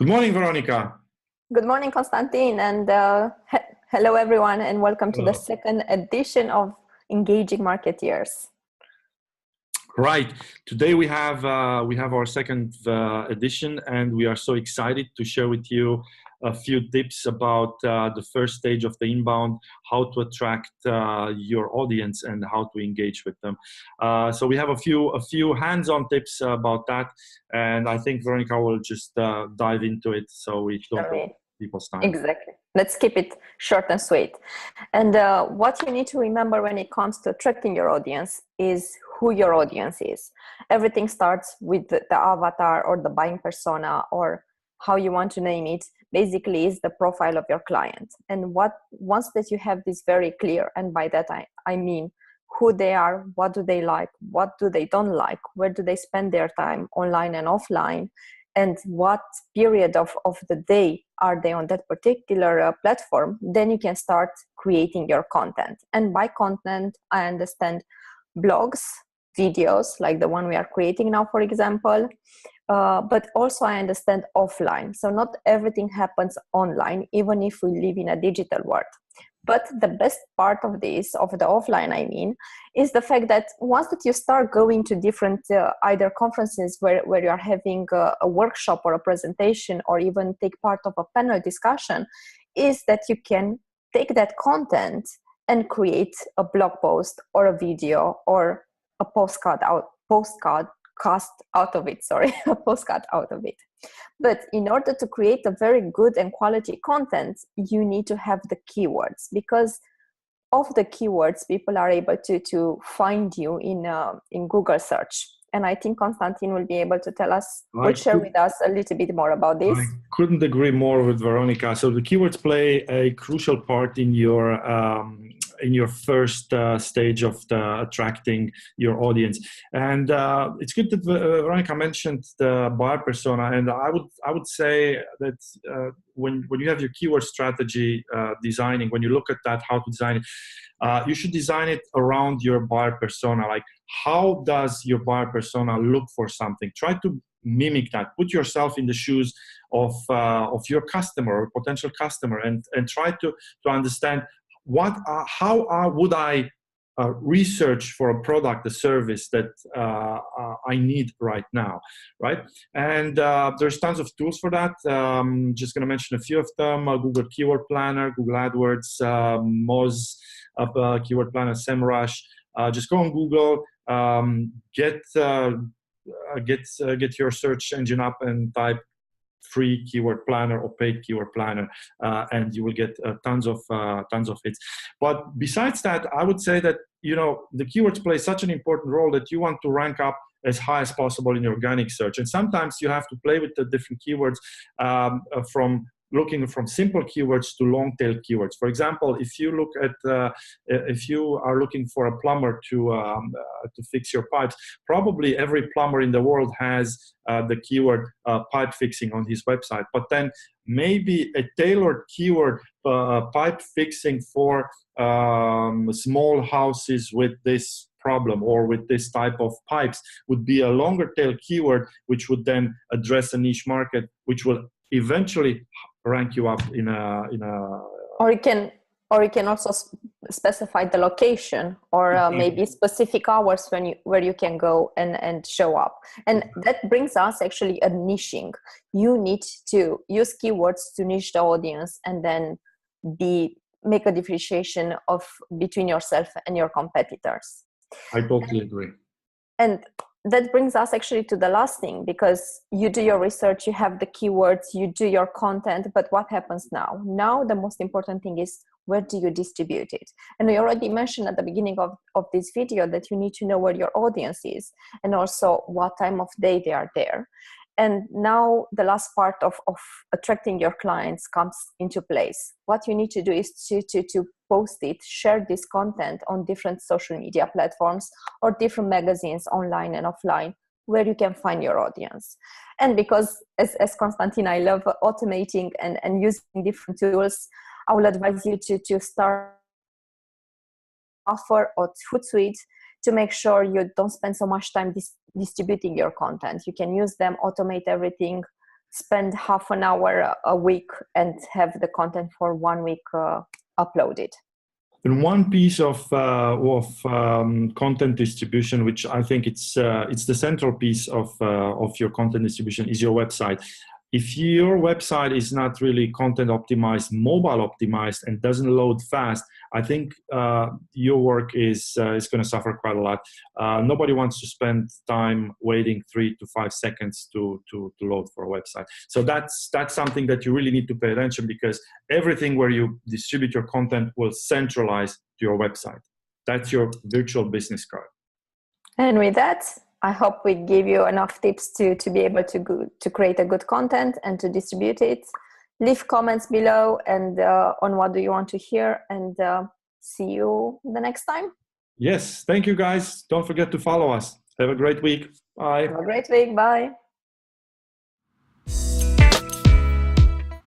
Good morning, Veronica. Good morning, Constantin, and hello, everyone, and welcome to the Hello. second edition of Engaging Marketeers. Right. Today we have our second edition, and we are so excited to share with you a few tips about the first stage of the inbound, how to attract your audience, and how to engage with them. So we have a few hands-on tips about that, and I think Veronica will just dive into it so we don't waste people's time. Exactly. Let's keep it short and sweet. And what you need to remember when it comes to attracting your audience is who your audience is. Everything starts with the avatar or the buying persona, or how you want to name it, basically is the profile of your client. And once that you have this very clear, and by that I mean who they are, what do they like, what do they don't like, where do they spend their time online and offline, and what period of the day are they on that particular platform, then you can start creating your content. And by content, I understand blogs, videos, like the one we are creating now, for example, but also I understand offline. So not everything happens online, even if we live in a digital world. But the best part of this, of the offline, I mean, is the fact that once that you start going to different either conferences where you are having a workshop or a presentation, or even take part of a panel discussion, is that you can take that content and create a blog post or a video or a postcard out of it. A postcard out of it. But in order to create a very good and quality content, you need to have the keywords, because of the keywords, people are able to find you in Google search. And I think Constantin will be able to tell us, share with us a little bit more about this. I couldn't agree more with Veronica. So the keywords play a crucial part in your first stage of attracting your audience. And it's good that Veronica mentioned the buyer persona. And I would say that when you have your keyword strategy designing, when you look at that, how to design it, you should design it around your buyer persona. Like, how does your buyer persona look for something? Try to mimic that. Put yourself in the shoes of your customer or potential customer, and try to understand how would I research for a product, a service that I need right now, right? And there's tons of tools for that. Just going to mention a few of them: Google Keyword Planner, Google AdWords, Moz Keyword Planner, SEMrush. Just go on Google, get your search engine up and type free keyword planner or paid keyword planner, and you will get tons of hits. But besides that, I would say that the keywords play such an important role that you want to rank up as high as possible in your organic search. And sometimes you have to play with the different keywords, from looking from simple keywords to long tail keywords. For example, if you look at if you are looking for a plumber to fix your pipes, probably every plumber in the world has the keyword pipe fixing on his website. But then maybe a tailored keyword, pipe fixing for small houses with this problem or with this type of pipes, would be a longer tail keyword, which would then address a niche market, which will eventually rank you up in a. Or you can also specify the location, or maybe specific hours where you can go and show up. And that brings us actually a niching. You need to use keywords to niche the audience, and then make a differentiation between yourself and your competitors. I totally agree. And that brings us actually to the last thing, because you do your research, you have the keywords, you do your content, but what happens now? Now the most important thing is, where do you distribute it? And we already mentioned at the beginning of this video that you need to know where your audience is, and also what time of day they are there. And now the last part of attracting your clients comes into place. What you need to do is to post it, share this content on different social media platforms or different magazines online and offline, where you can find your audience. And because as Constantin, I love automating and using different tools, I will advise you to start offer or Hootsuite to make sure you don't spend so much time distributing your content. You can use them, automate everything spend half an hour a week and have the content for 1 week uploaded. And one piece of content distribution, which I think it's the central piece of your content distribution, is your website. If your website is not really content optimized, mobile optimized, and doesn't load fast, I think your work is going to suffer quite a lot. Nobody wants to spend time waiting 3 to 5 seconds to load for a website. So that's something that you really need to pay attention, because everything where you distribute your content will centralize to your website. That's your virtual business card. And with that, I hope we give you enough tips to be able to create a good content and to distribute it. Leave comments below and on what do you want to hear, and see you the next time. Yes, thank you guys. Don't forget to follow us. Have a great week. Bye. Have a great week. Bye.